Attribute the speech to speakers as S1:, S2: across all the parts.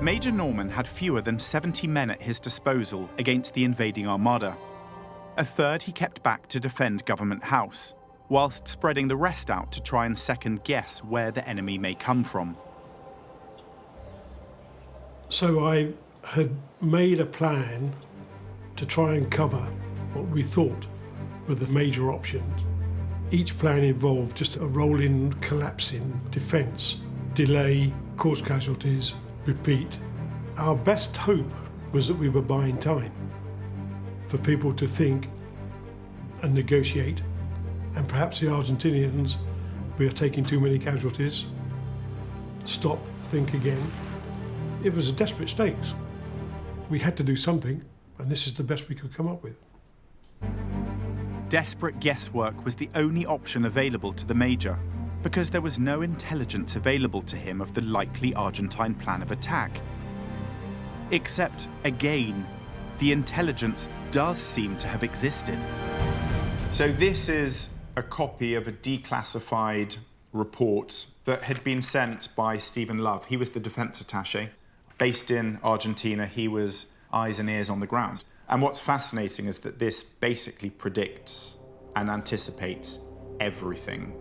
S1: Major Norman had fewer than 70 men at his disposal against the invading armada. A third he kept back to defend Government House, whilst spreading the rest out to try and second-guess where the enemy may come from.
S2: So I had made a plan to try and cover what we thought were the major options. Each plan involved just a rolling, collapsing defence, delay, cause casualties, repeat. Our best hope was that we were buying time for people to think and negotiate, and perhaps the Argentinians, we are taking too many casualties, stop, think again. It was a desperate stakes. We had to do something, and this is the best we could come up with.
S1: Desperate guesswork was the only option available to the Major, because there was no intelligence available to him of the likely Argentine plan of attack. Except, again, the intelligence does seem to have existed. So this is a copy of a declassified report that had been sent by Stephen Love. He was the defense attaché. Based in Argentina, he was eyes and ears on the ground. And what's fascinating is that this basically predicts and anticipates everything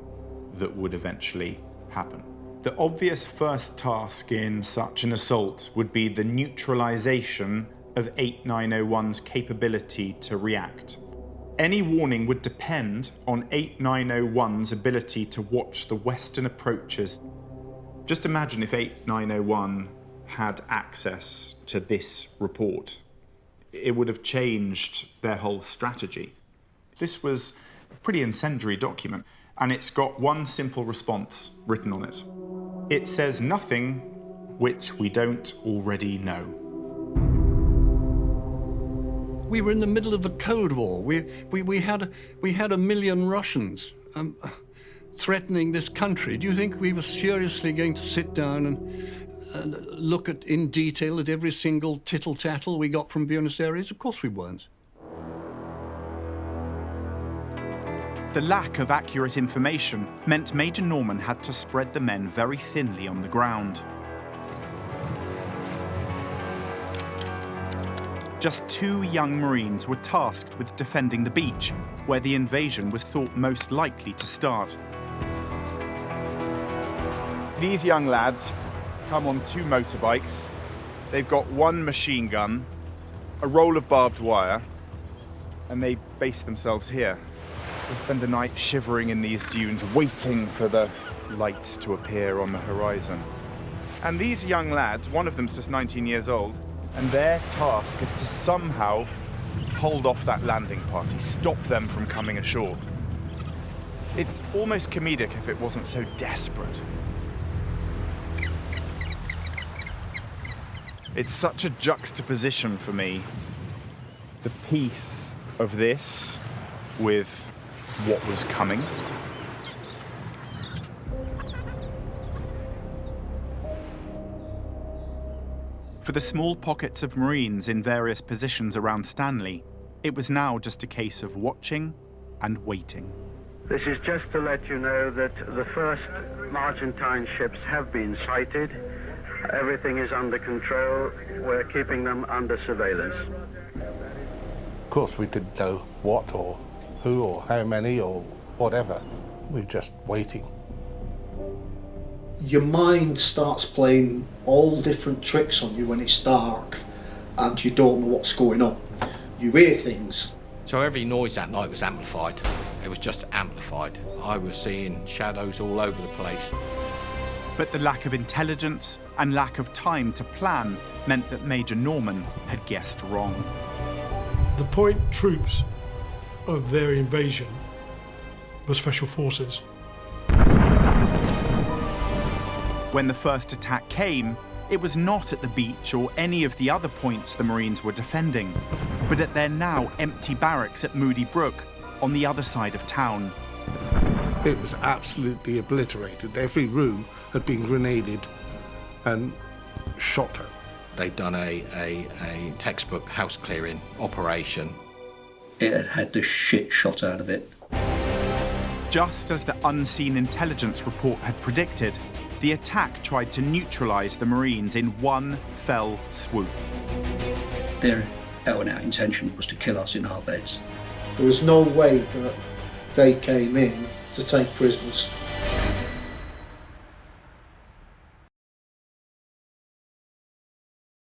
S1: that would eventually happen. The obvious first task in such an assault would be the neutralization of 8901's capability to react. Any warning would depend on 8901's ability to watch the Western approaches. Just imagine if 8901 had access to this report. It would have changed their whole strategy. This was a pretty incendiary document, and it's got one simple response written on it. It says nothing which we don't already know.
S3: We were in the middle of the Cold War. We had a million Russians threatening this country. Do you think we were seriously going to sit down and look at in detail at every single tittle-tattle we got from Buenos Aires? Of course we weren't.
S1: The lack of accurate information meant Major Norman had to spread the men very thinly on the ground. Just 2 young Marines were tasked with defending the beach, where the invasion was thought most likely to start. These young lads come on 2 motorbikes. They've got 1 machine gun, a roll of barbed wire, and they base themselves here. They spend the night shivering in these dunes, waiting for the lights to appear on the horizon. And these young lads, one of them's just 19 years old, and their task is to somehow hold off that landing party, stop them from coming ashore. It's almost comedic if it wasn't so desperate. It's such a juxtaposition for me, the peace of this with what was coming. For the small pockets of Marines in various positions around Stanley, it was now just a case of watching and waiting.
S4: This is just to let you know that the first Argentine ships have been sighted. Everything is under control. We're keeping them under surveillance.
S5: Of course, we didn't know what or who or how many or whatever. We were just waiting.
S6: Your mind starts playing all different tricks on you when it's dark and you don't know what's going on. You hear things.
S7: So every noise that night was amplified. It was just amplified. I was seeing shadows all over the place.
S1: But the lack of intelligence and lack of time to plan meant that Major Norman had guessed wrong.
S2: The point troops of their invasion were special forces.
S1: When the first attack came, it was not at the beach or any of the other points the Marines were defending, but at their now empty barracks at Moody Brook on the other side of town.
S5: It was absolutely obliterated. Every room had been grenaded and shot at.
S7: They'd done a textbook house clearing operation.
S6: It had had the shit shot out of it.
S1: Just as the unseen intelligence report had predicted, the attack tried to neutralise the Marines in one fell swoop.
S8: Their out-and-out intention was to kill us in our beds.
S6: There was no way that they came in to take prisoners.